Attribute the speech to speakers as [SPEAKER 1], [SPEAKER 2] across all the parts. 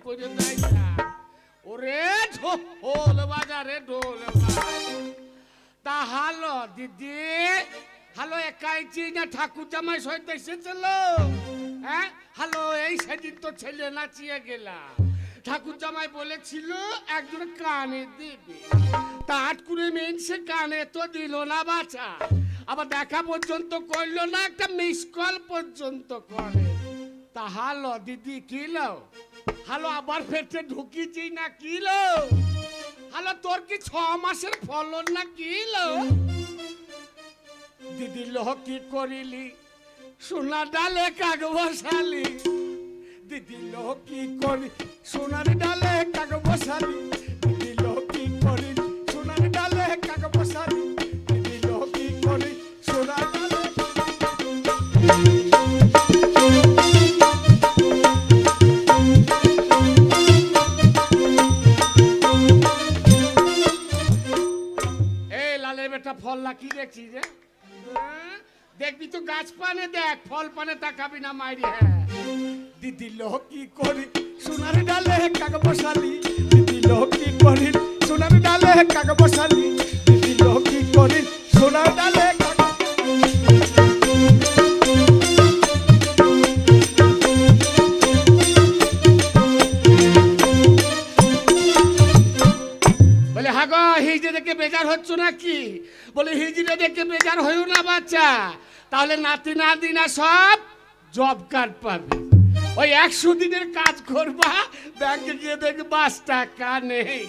[SPEAKER 1] করে দেয় না। ওরে ঢোল বাজারে ঢোল তা হ্যালো দিদি, হ্যালো একাই চিনা ঠাকুর জামাই সহিত এসেছিল? হ্যাঁ হ্যালো, এই সেদিন তো ছেলে নাচিয়ে গেলা, ঠাকুর জামাই বলেছিল একজন কানে দেবে, তা আট করে মেন সে কানে তো দিল না বাছা, আবার দেখা পর্যন্ত করলো না, একটা মিস কল পর্যন্ত করে। তা হ্যালো দিদি কিলো, হ্যালো আবার ফেরতে ঢুকিছি না কিলো, হ্যালো তোর কি 6 মাসের ফলন না কিলো? দিদি লোহ কি করিলি সোনা ডালে কাক বসালি, দিদি লোহ কি করি সোনার ডালে কাক বসালি, দিদি লোহ কি করি সোনার ডালে কাক বসালি, দিদি লোহ কি করি সোনার ডালে। বেটা ফল না কি দেখছিস রে? দেখবি তো গাছ পানে দেখ, ফল পানে তাকাবি না মাইরি। হ্যাঁ দিদি লোহ কি করি সোনার ডালে কাক বসালি, দিদি লোহ কি করি সোনার ডালে কাক বসালি, দিদি লোহ কি করি সোনার ডালে কাক। বলে হাগো হিজড়ে দেখে বেজার হচ্ছ নাকি? বলে হিজড়ে দেখে বেজার হইও না বাচ্চা, তাহলে নাতি নাতিনা সব জব কার্ড পাবে। ওই 100 দিনের কাজ করবা, ব্যাংকে গিয়ে দেখবে 5 টাকা নেই।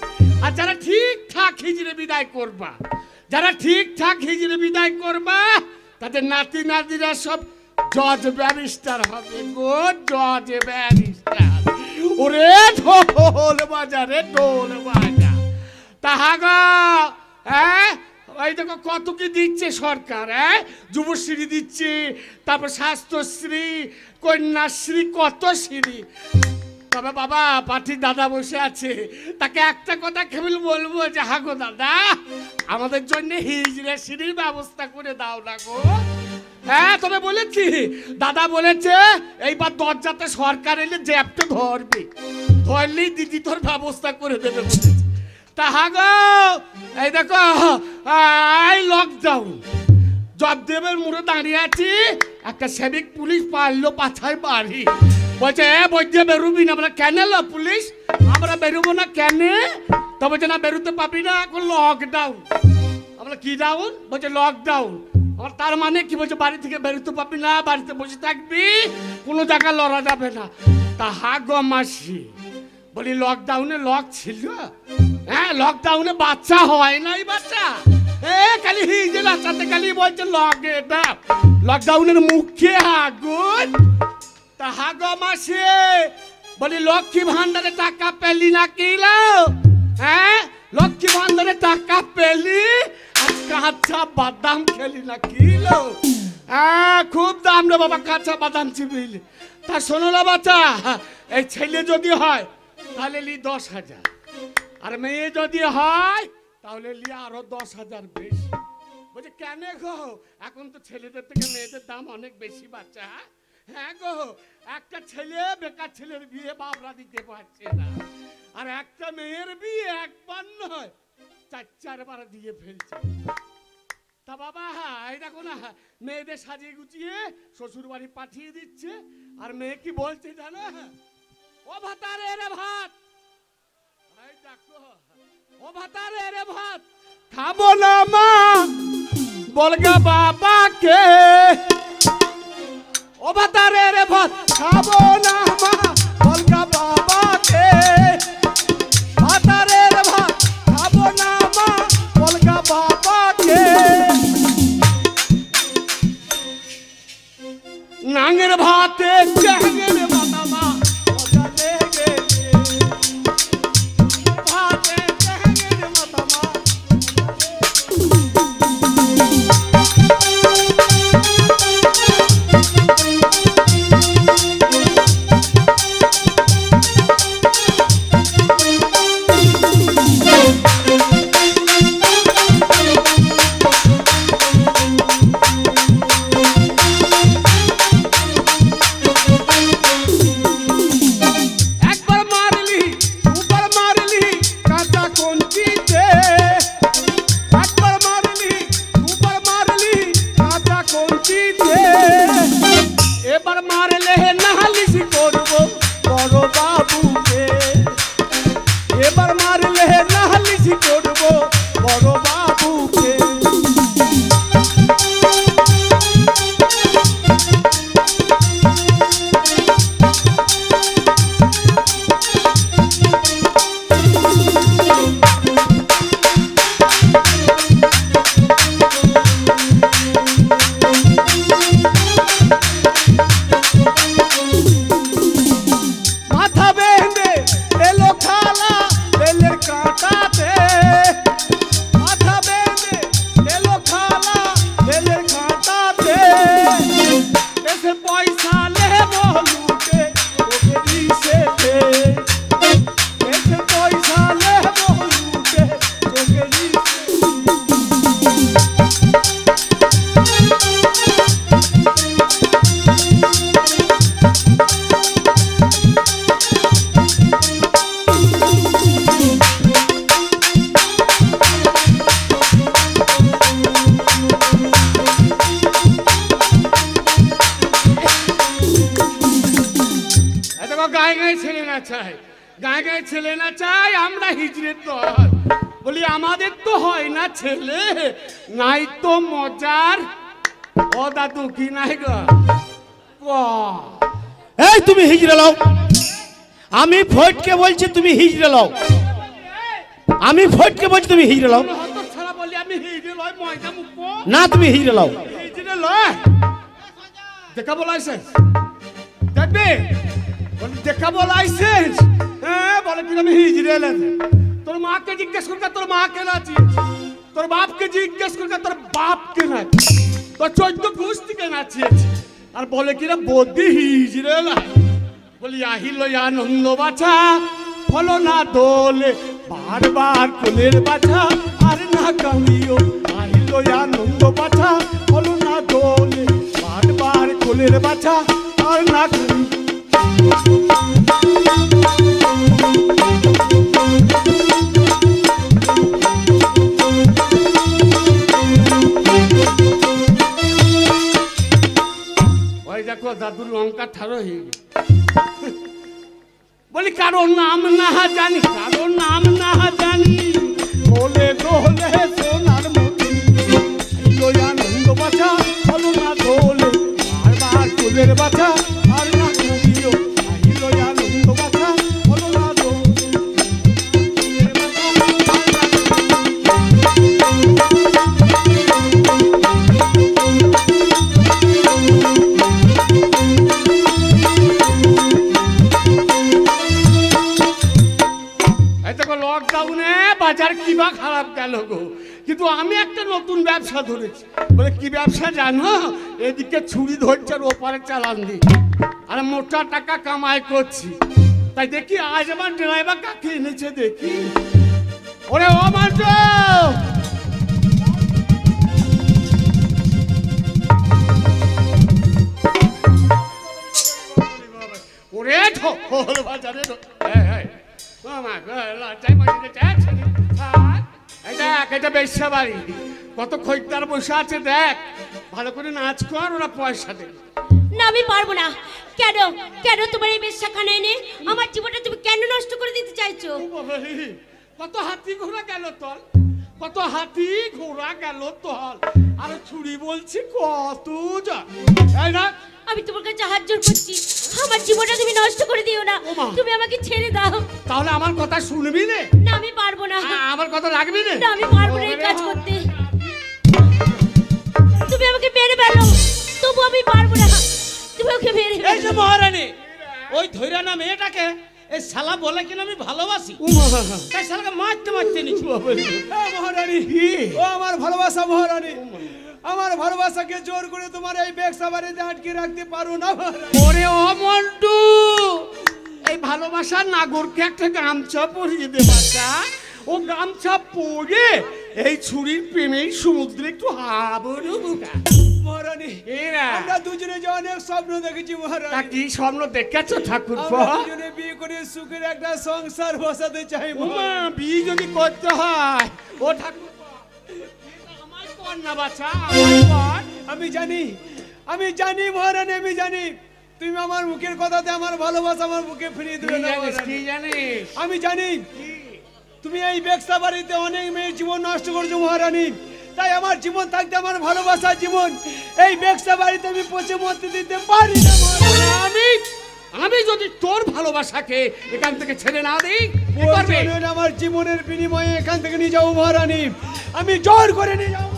[SPEAKER 1] আর যারা ঠিকঠাক হিজড়ে বিদায় করবা, যারা ঠিকঠাক হিজড়ে বিদায় করবা, তাদের নাতি নাতিরা সব জজ ব্যারিস্টার হবে গো, জজ ব্যারিস্টার। ওরে ঢোল বাজারে ঢোল বাজা। তাহাগো হ্যাঁ ওই দেখো কত কি দিচ্ছে সরকার, হ্যাঁ যুবশ্রী দিচ্ছে, তারপর স্বাস্থ্যশ্রী, কন্যাশ্রী, কত শ্রী। তবে বাবা পাঠির দাদা বসে আছে, তাকে একটা কথা কেবল বলবো যে হাগো দাদা আমাদের জন্য হিজড়ে শ্রীর ব্যবস্থা করে দাও না গো। হ্যাঁ তবে বলেছি, দাদা বলেছে এইবার দরজাতে সরকার এলে জ্যাপটা ধরবে, ধরলেই দিদি তোর ব্যবস্থা করে দেবে বলেছে। তাহাগো এই দেখো এই লকডাউন, জবদেবের মুড়ে দাঁড়িয়ে আছি, একটা সেবিক পুলিশ পারলো পাছায় বাড়ি, বলছে বৈদ্য বেরোবি না। আমরা কেন লো পুলিশ, আমরা বেরোবো না কেন? তো বলছে না বেরোতে পাবি না, এখন লকডাউন। আমরা কি ডাউন? বলছে লকডাউন। আমার তার মানে কি? বলছে বাড়ি থেকে বেরোতে পাবি না, বাড়িতে বসে থাকবি, কোনো জায়গা লড়া যাবে না। তাহাগো মাসি বলি লকডাউনে লক ছিল? হ্যাঁ লকডাউনে বাচ্চা হয় নাই, বাচ্চা খালি হিজে লাচাতে খালি বলছে লকডাউনের মুখে আগুন। তাহাগো মাসি বলি লক্ষ্মী ভান্ডারে টাকা পেলি না কিলো? হ্যাঁ লক্ষ্মী ভান্ডারে টাকা পেলি আর কাঁচা বাদাম খেলি না কিলো? হ্যাঁ খুব দাম রে বাবা কাঁচা বাদাম চিবিলি। তা শোনো না বাচ্চা, এই ছেলে যদি হয় তাহলে লি 10,000, আর মেয়ে যদি হয় তাহলে লি আরো 10,000 বেশি। বলছে কেন গো? এখন তো ছেলেদের থেকে মেয়েদের দাম অনেক বেশি বাচ্চা। হ্যাঁ গো, একটা ছেলে বেকার ছেলের বিয়ে বাবরা দিতে পারছে না, আর একটা মেয়ের বিয়ে একবার নয় 4-4 বার দিয়ে ফেলছে। তা বাবা এই দেখো না, মেয়েদের সাজিয়ে গুছিয়ে শ্বশুর বাড়ি পাঠিয়ে দিচ্ছে, আর মেয়ে কি বলছে জানো? ও ভাতারে রে ভাত, এই দেখো ও ভাতারে রে ভাত খাবো না মা, বলগা বাবাকে। ও ভাতারে রে ভাত খাবো না মা, বলগা বাবাকে। ভাতারে রে ভাত খাবো না মা, বলগা বাবাকে। নাঙের ভাতে চ্যাঙের বাদামা মজা লেগে ভাতে চ্যাঙের বাদামা।
[SPEAKER 2] বাবুকে এবার মারলে নালিশ করব বড় বাবুকে
[SPEAKER 1] আমাদের তো হয় না ছেলে নাই তো মজার ও দাদু কি নাই গো
[SPEAKER 2] এই তুমি হিজড়ে লও আমি ফটকে বলছি তুমি হিজড়ে লও আমি ফটকে বলছি তুমি হিজড়ে লও
[SPEAKER 1] ছাড়া বলি আমি হিজড়ে লই ময়দা মুখো
[SPEAKER 2] না তুমি হিজড়ে লও
[SPEAKER 1] হিজড়ে লয় দেখা বলাইছে দেখবি বলি দেখা বলাইছে হ্যাঁ বলে কি আমি হিজড়ে লাগে তোর মাকে জিজ্ঞেস করকা তোর মা কে নাচি তোর বাপকে জিজ্ঞেস করকা তোর বাপ কে নাচি তোর 14 গোষ্ঠী কে নাচিয়েছে আর বলে কিনা বদি হিজড়ে লাই বলি আহিল আনন্দ বাছা ফলো না দোলে বারবার কোলের বাছা আর না কামিও আহিল আনন্দ বাছা ফলো না দোলে বারবার কোলের বাছা আর না দেখো দাদুর লঙ্কা ঠাড়ো হয়ে বলি কারোর নাম না জানি কারোর নাম না জানি বলে দোলে সোনার মতি আনন্দ বাছা বলো না দোলে বারবার ফুলের বাছা আর না করিও আনন্দ বাছা বলো না দোলে লকডাউনে বাজার কিবা খারাপ গেল গো কিন্তু আমি একটা নতুন ব্যবসা ধরেছি বলে কি ব্যবসা জানো এদিকে ছুরি ধরছে আর ওপারে চালান দি আর মোটা টাকা কামাই করছি তাই দেখি আজ আমার ড্রাইভার কাকে এনেছে দেখি ওরে ও মান্ট ওরে ঢোল বাজারে কত খরিদ্দার বসে আছে দেখ ভালো করে নাচ কর ওরা পয়সা দেবে
[SPEAKER 3] না আমি পারবো না কেন কেন তোমার এই বেশ্যাখানা এনে আমার জীবনটা তুমি কেন নষ্ট করে দিতে চাইছো
[SPEAKER 1] কত হাতি ঘোড়া গেল তল কত হাতি ঘোড়া গেল তল আর ছুরি বলছি কত যা না
[SPEAKER 3] আমি তোমার কাছে হাত জোড় করছি আমার জীবনটা তুমি নষ্ট করে দিও না তুমি আমাকে ছেড়ে দাও
[SPEAKER 1] তাহলে আমার কথা শুনবি না
[SPEAKER 3] না আমি পারবো না
[SPEAKER 1] আমার কথা রাখবি না
[SPEAKER 3] না আমি পারবো না এই কাজ করতে তুমি আমাকে মেরে ফেলো তবু আমি পারবো না তুমি ওকে মেরে ফেলো
[SPEAKER 2] এই যে মহারানী ওই ধৈরা না মেয়েটাকে এই শালা বলে কিনা আমি ভালোবাসি তাই শালাকে মারতে মারতে নিচ্ছি মহারানী ও আমার ভালোবাসা মহারানী আমার ভালোবাসাকে জোর করে তোমার এই ব্যবসা বাড়িতে আটকে রাখতে পারো না
[SPEAKER 1] ওরে ও মন্টু এই ভালোবাসার নাগরকে একটা গামছা পরিয়ে দে বাচ্চা ও গামছা পরে এই ছুরির প্রেমেই সমুদ্রে একটু হাবড়
[SPEAKER 2] মহারানী আমরা দুজনে যে অনেক স্বপ্ন দেখেছি মহারানী
[SPEAKER 1] কি স্বপ্ন দেখেছো ঠাকুর
[SPEAKER 2] দুজনে বিয়ে করে সুখের একটা সংসার বসাতে চাই
[SPEAKER 1] বিয়ে যদি করতে হয় ও ঠাকুর
[SPEAKER 2] আমি জানি মহারানী আমি জানি তুমি আমার মুখের কথাতে আমার ভালোবাসা আমার বুকে ফিরিয়ে
[SPEAKER 1] কি
[SPEAKER 2] দিবে না
[SPEAKER 1] জানিস কি
[SPEAKER 2] মহারানী।
[SPEAKER 1] জানিস
[SPEAKER 2] আমি জানি তুমি এই ব্যবসা বাড়িতে অনেক মেয়ের জীবন নষ্ট করছো মহারানী, তাই আমার জীবন থাকতে আমার ভালোবাসার জীবন এই ব্যবসা বাড়িতে আমি পচে মরতে দিতে পারি না মহারানী।
[SPEAKER 1] আমি আমি যদি তোর ভালোবাসাকে এখান থেকে ছেড়ে না দিই কি করবে?
[SPEAKER 2] প্রয়োজন হলে আমার জীবনের বিনিময়ে এখান থেকে নিয়ে যাও মহারানী, আমি জোর করে নিয়ে যাও